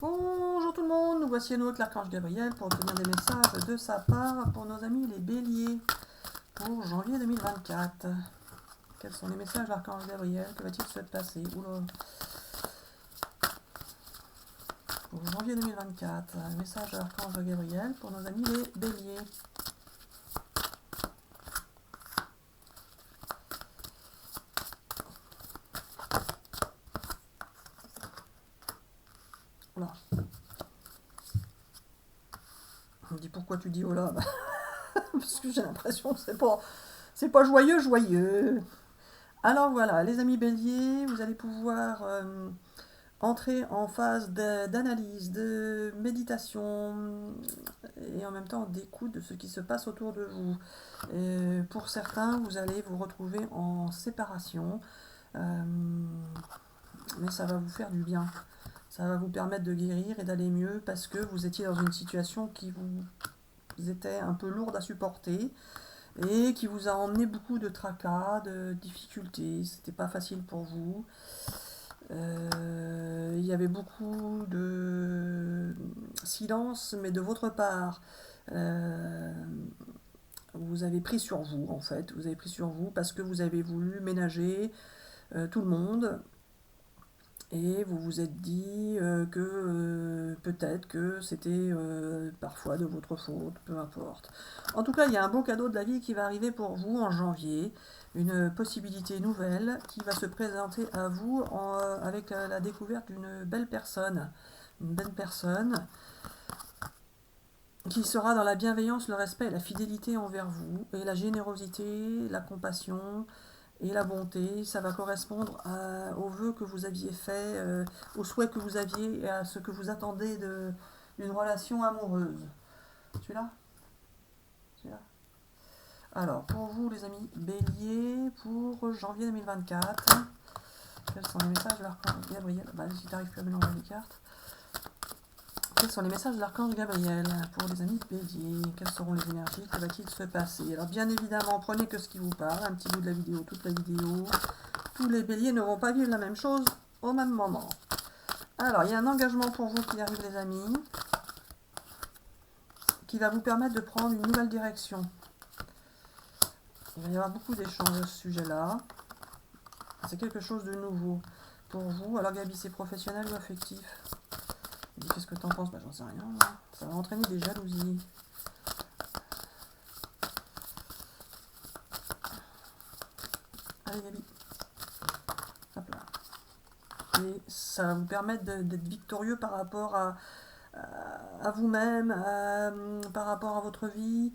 Bonjour tout le monde, nous voici à nouveau avec l'Archange Gabriel pour obtenir des messages de sa part pour nos amis les béliers pour janvier 2024. Quels sont les messages de l'Archange Gabriel? Que va-t-il se passer? Oula. Pour janvier 2024, message de l'Archange Gabriel pour nos amis les béliers. Oula. On me dit pourquoi tu dis oh là? Parce que j'ai l'impression que c'est pas joyeux. Alors voilà, les amis béliers, vous allez pouvoir entrer en phase d'analyse, de méditation et en même temps d'écoute de ce qui se passe autour de vous. Et pour certains, vous allez vous retrouver en séparation, mais ça va vous faire du bien. Ça va vous permettre de guérir et d'aller mieux parce que vous étiez dans une situation qui vous était un peu lourde à supporter et qui vous a emmené beaucoup de tracas, de difficultés. C'était pas facile pour vous. Il y avait beaucoup de silence, mais de votre part, vous avez pris sur vous en fait. Vous avez pris sur vous parce que vous avez voulu ménager tout le monde. Et vous vous êtes dit que peut-être que c'était parfois de votre faute, peu importe. En tout cas, il y a un beau cadeau de la vie qui va arriver pour vous en janvier, une possibilité nouvelle qui va se présenter à vous avec la découverte d'une belle personne. Une belle personne qui sera dans la bienveillance, le respect et la fidélité envers vous, et la générosité, la compassion, et la bonté. Ça va correspondre aux vœux que vous aviez faits, aux souhaits que vous aviez et à ce que vous attendez d'une relation amoureuse. Celui-là? Celui-là? Alors, pour vous les amis béliers, pour janvier 2024, quels sont les messages de l'archange Gabriel? Si tu n'arrives plus à mélanger les cartes. Quels sont les messages de l'archange Gabriel pour les amis béliers? Quelles seront les énergies? Que va-t-il se passer? Alors bien évidemment, prenez que ce qui vous parle, un petit bout de la vidéo, toute la vidéo. Tous les béliers ne vont pas vivre la même chose au même moment. Alors, il y a un engagement pour vous qui arrive les amis, qui va vous permettre de prendre une nouvelle direction. Il va y avoir beaucoup d'échanges à ce sujet-là. C'est quelque chose de nouveau pour vous. Alors Gabi, c'est professionnel ou affectif? Qu'est-ce que tu en penses? J'en sais rien. Ça va entraîner des jalousies. Allez Gabi. Hop là. Et ça va vous permettre d'être victorieux par rapport à vous-même, par rapport à votre vie.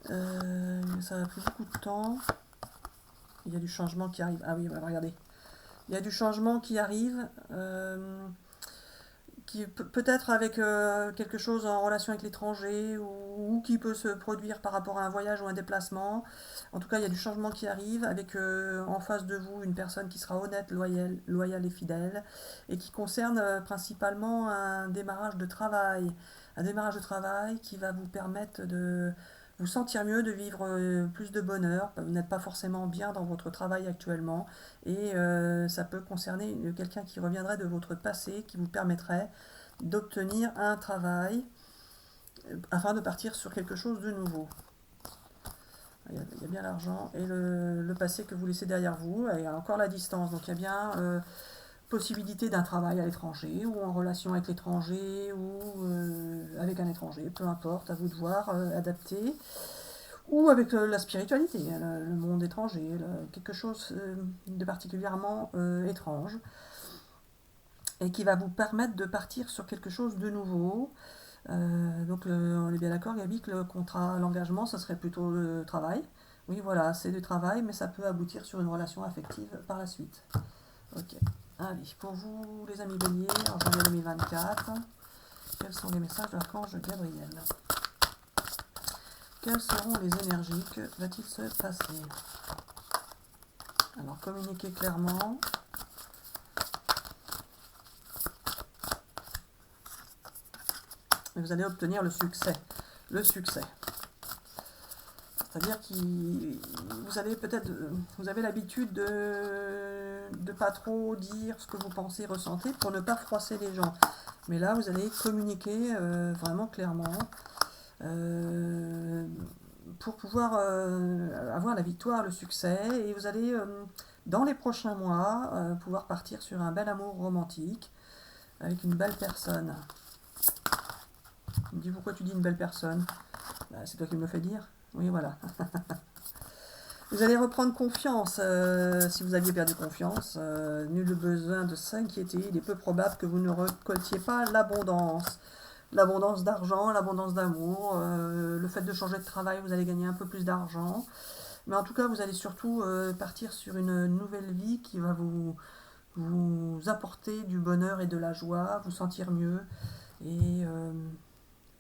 Ça a pris beaucoup de temps. Il y a du changement qui arrive. Ah oui, regardez. Il y a du changement qui arrive. Qui peut-être avec quelque chose en relation avec l'étranger ou qui peut se produire par rapport à un voyage ou un déplacement. En tout cas, il y a du changement qui arrive avec en face de vous une personne qui sera honnête, loyale et fidèle et qui concerne principalement un démarrage de travail. Un démarrage de travail qui va vous permettre de vous sentir mieux, de vivre plus de bonheur. Vous n'êtes pas forcément bien dans votre travail actuellement et ça peut concerner quelqu'un qui reviendrait de votre passé, qui vous permettrait d'obtenir un travail afin de partir sur quelque chose de nouveau. Il y a bien l'argent et le passé que vous laissez derrière vous, et il y a encore la distance, donc il y a bien possibilité d'un travail à l'étranger ou en relation avec l'étranger ou avec un étranger, peu importe, à vous de voir, adapter. Ou avec la spiritualité, le monde étranger, quelque chose de particulièrement étrange, et qui va vous permettre de partir sur quelque chose de nouveau. Donc on est bien d'accord Gabi que le contrat, l'engagement, ça serait plutôt le travail. Oui voilà, c'est du travail, mais ça peut aboutir sur une relation affective par la suite. Ok, allez, pour vous les amis béliers, en janvier 2024, quels sont les messages de l'archange Gabriel? Quelles seront les énergies? Que va-t-il se passer? Alors, communiquez clairement. Et vous allez obtenir le succès. Le succès. C'est-à-dire que vous avez peut-être, vous avez l'habitude de pas trop dire ce que vous pensez, ressentez pour ne pas froisser les gens. Mais là, vous allez communiquer vraiment clairement pour pouvoir avoir la victoire, le succès, et vous allez, dans les prochains mois, pouvoir partir sur un bel amour romantique avec une belle personne. Tu me dis pourquoi tu dis une belle personne? Bah, c'est toi qui me le fais dire. Oui, voilà. Vous allez reprendre confiance. Si vous aviez perdu confiance, nul besoin de s'inquiéter. Il est peu probable que vous ne récoltiez pas l'abondance. L'abondance d'argent, l'abondance d'amour, le fait de changer de travail, vous allez gagner un peu plus d'argent. Mais en tout cas, vous allez surtout partir sur une nouvelle vie qui va vous apporter du bonheur et de la joie, vous sentir mieux et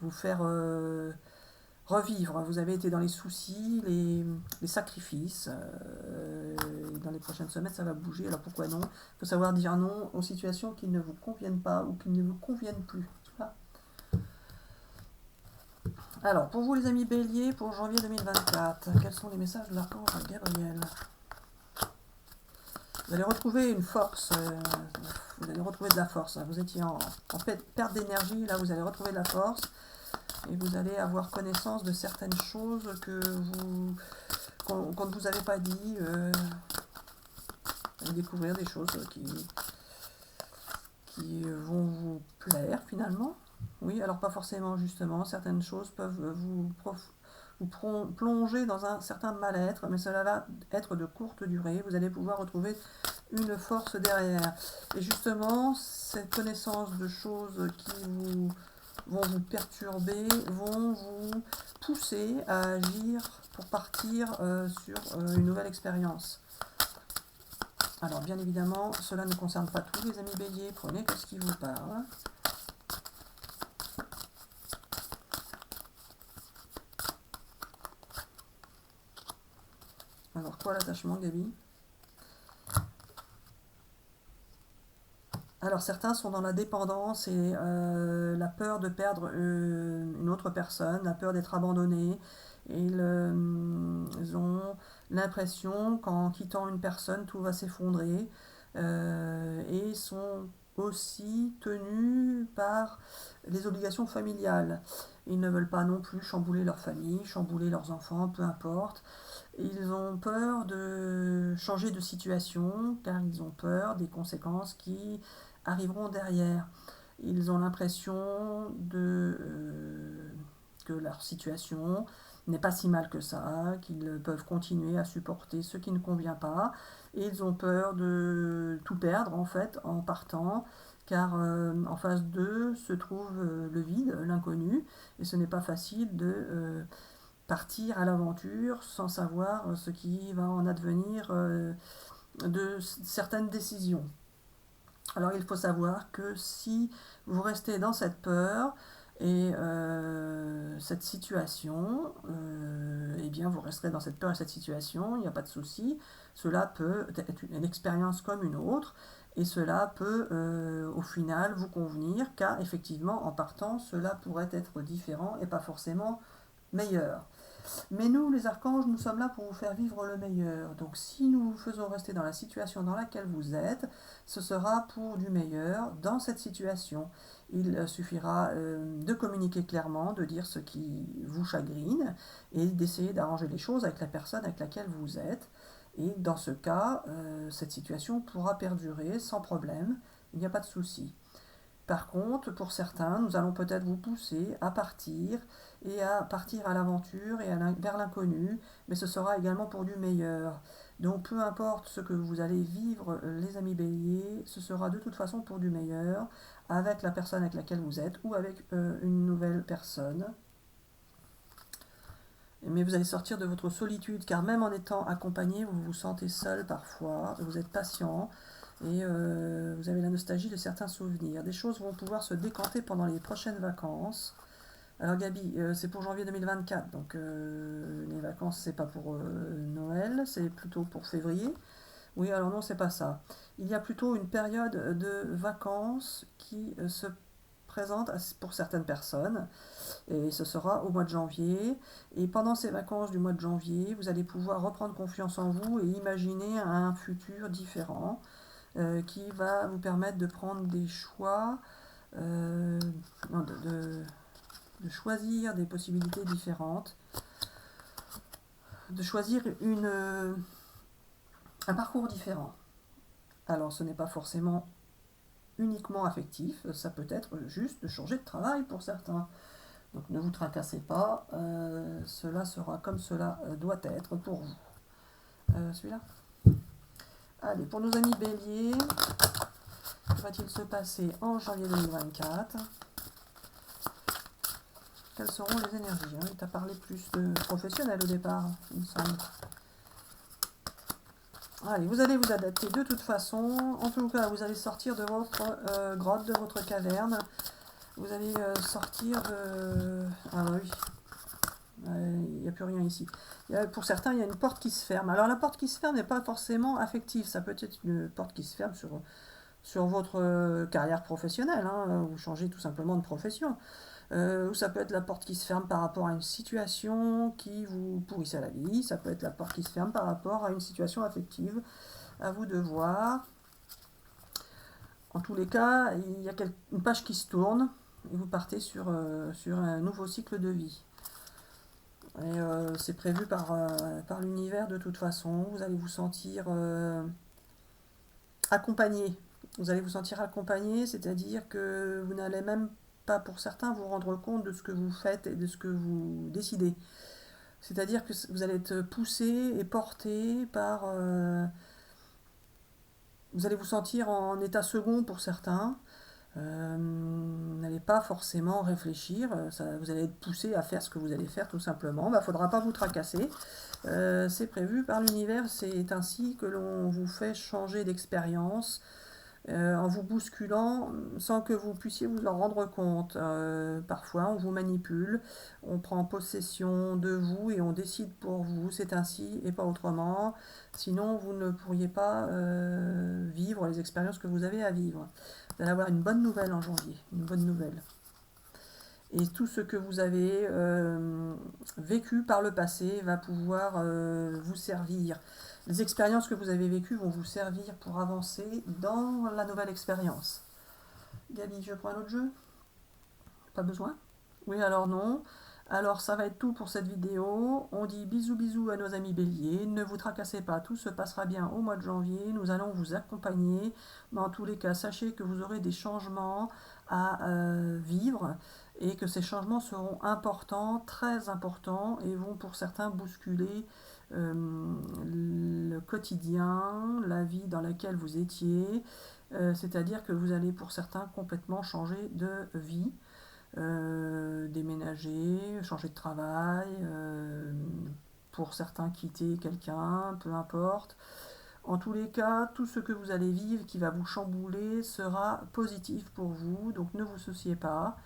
vous faire revivre. Vous avez été dans les soucis, les sacrifices. Dans les prochaines semaines, ça va bouger. Alors pourquoi non? Il faut savoir dire non aux situations qui ne vous conviennent pas ou qui ne vous conviennent plus. Voilà. Alors, pour vous les amis béliers, pour janvier 2024, quels sont les messages de l'archange Gabriel? Vous allez retrouver une force, vous allez retrouver de la force. Vous étiez en perte d'énergie, là vous allez retrouver de la force. Et vous allez avoir connaissance de certaines choses qu'on ne vous avait pas dit. Vous allez découvrir des choses qui vont vous plaire finalement. Oui, alors pas forcément justement, certaines choses peuvent vous plonger dans un certain mal-être, mais cela va être de courte durée. Vous allez pouvoir retrouver une force derrière. Et justement, cette connaissance de choses qui vont vous perturber, vont vous pousser à agir pour partir sur une nouvelle expérience. Alors bien évidemment, cela ne concerne pas tous les amis béliers, prenez que ce qui vous parle. Alors quoi l'attachement, Gabi? Alors certains sont dans la dépendance et la peur de perdre une autre personne, la peur d'être abandonné. Et ils ont l'impression qu'en quittant une personne, tout va s'effondrer. Et sont aussi tenus par les obligations familiales. Ils ne veulent pas non plus chambouler leur famille, chambouler leurs enfants, peu importe. Ils ont peur de changer de situation car ils ont peur des conséquences qui arriveront derrière. Ils ont l'impression que leur situation n'est pas si mal que ça, qu'ils peuvent continuer à supporter ce qui ne convient pas. Et ils ont peur de tout perdre en fait en partant, car en face d'eux se trouve le vide, l'inconnu, et ce n'est pas facile de partir à l'aventure sans savoir ce qui va en advenir de certaines décisions. Alors il faut savoir que si vous restez dans cette peur et cette situation, eh bien vous resterez dans cette peur et cette situation, il n'y a pas de souci. Cela peut être une expérience comme une autre et cela peut au final vous convenir car effectivement en partant cela pourrait être différent et pas forcément meilleur. Mais nous, les archanges, nous sommes là pour vous faire vivre le meilleur. Donc si nous vous faisons rester dans la situation dans laquelle vous êtes, ce sera pour du meilleur dans cette situation. Il suffira de communiquer clairement, de dire ce qui vous chagrine et d'essayer d'arranger les choses avec la personne avec laquelle vous êtes. Et dans ce cas, cette situation pourra perdurer sans problème, il n'y a pas de souci. Par contre, pour certains, nous allons peut-être vous pousser à partir à l'aventure et vers l'inconnu, mais ce sera également pour du meilleur. Donc peu importe ce que vous allez vivre, les amis béliers, ce sera de toute façon pour du meilleur, avec la personne avec laquelle vous êtes ou avec une nouvelle personne. Mais vous allez sortir de votre solitude, car même en étant accompagné, vous vous sentez seul parfois, vous êtes patient, et vous avez la nostalgie de certains souvenirs. Des choses vont pouvoir se décanter pendant les prochaines vacances. Alors Gabi, c'est pour janvier 2024, donc les vacances c'est pas pour Noël, c'est plutôt pour février. Oui, alors non, c'est pas ça. Il y a plutôt une période de vacances qui se présente pour certaines personnes, et ce sera au mois de janvier. Et pendant ces vacances du mois de janvier, vous allez pouvoir reprendre confiance en vous et imaginer un futur différent qui va vous permettre de prendre des choix non, de choisir des possibilités différentes, de choisir un parcours différent. Alors ce n'est pas forcément uniquement affectif, ça peut être juste de changer de travail pour certains. Donc ne vous tracassez pas, cela sera comme cela doit être pour vous. Celui-là. Allez, pour nos amis béliers, que va-t-il se passer en janvier 2024? Quelles seront les énergies? Il t'a parlé plus de professionnel au départ, il me semble. Allez, vous allez vous adapter de toute façon. En tout cas, vous allez sortir de votre grotte, de votre caverne. Vous allez sortir de... Ah oui, il n'y a plus rien ici. Pour certains, il y a une porte qui se ferme. Alors la porte qui se ferme n'est pas forcément affective. Ça peut être une porte qui se ferme sur votre carrière professionnelle. Hein. Vous changez tout simplement de profession. Ou ça peut être la porte qui se ferme par rapport à une situation qui vous pourrissait la vie. Ça peut être la porte qui se ferme par rapport à une situation affective. À vous de voir. En tous les cas, il y a une page qui se tourne et vous partez sur un nouveau cycle de vie. Et c'est prévu par l'univers de toute façon. Vous allez vous sentir accompagné. Vous allez vous sentir accompagné, c'est-à-dire que vous n'allez même pas, pour certains, vous rendre compte de ce que vous faites et de ce que vous décidez. C'est-à-dire que vous allez être poussé et porté par... vous allez vous sentir en état second pour certains. Vous n'allez pas forcément réfléchir, vous allez être poussé à faire ce que vous allez faire tout simplement. Il ne faudra pas vous tracasser. C'est prévu par l'univers, c'est ainsi que l'on vous fait changer d'expérience en vous bousculant sans que vous puissiez vous en rendre compte. Parfois, on vous manipule, on prend possession de vous et on décide pour vous. C'est ainsi et pas autrement. Sinon, vous ne pourriez pas vivre les expériences que vous avez à vivre. Vous allez avoir une bonne nouvelle en janvier, une bonne nouvelle. Et tout ce que vous avez vécu par le passé va pouvoir vous servir. Les expériences que vous avez vécues vont vous servir pour avancer dans la nouvelle expérience. Gabi, je prends un autre jeu? Pas besoin? Oui, alors non. Alors ça va être tout pour cette vidéo. On dit bisous bisous à nos amis béliers. Ne vous tracassez pas, tout se passera bien au mois de janvier. Nous allons vous accompagner. Dans tous les cas, sachez que vous aurez des changements à vivre et que ces changements seront importants, très importants, et vont pour certains bousculer le quotidien, la vie dans laquelle vous étiez. C'est-à-dire que vous allez pour certains complètement changer de vie. Déménager, changer de travail, pour certains quitter quelqu'un, peu importe. En tous les cas, tout ce que vous allez vivre qui va vous chambouler sera positif pour vous, donc ne vous souciez pas.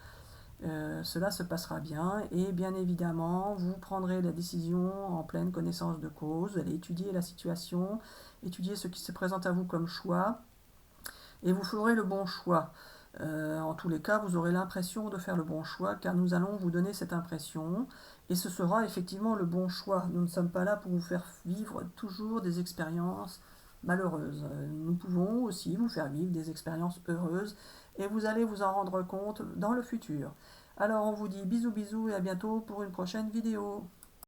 Cela se passera bien et bien évidemment, vous prendrez la décision en pleine connaissance de cause. Vous allez étudier la situation, étudier ce qui se présente à vous comme choix et vous ferez le bon choix. En tous les cas, vous aurez l'impression de faire le bon choix car nous allons vous donner cette impression et ce sera effectivement le bon choix. Nous ne sommes pas là pour vous faire vivre toujours des expériences malheureuses. Nous pouvons aussi vous faire vivre des expériences heureuses et vous allez vous en rendre compte dans le futur. Alors on vous dit bisous bisous et à bientôt pour une prochaine vidéo.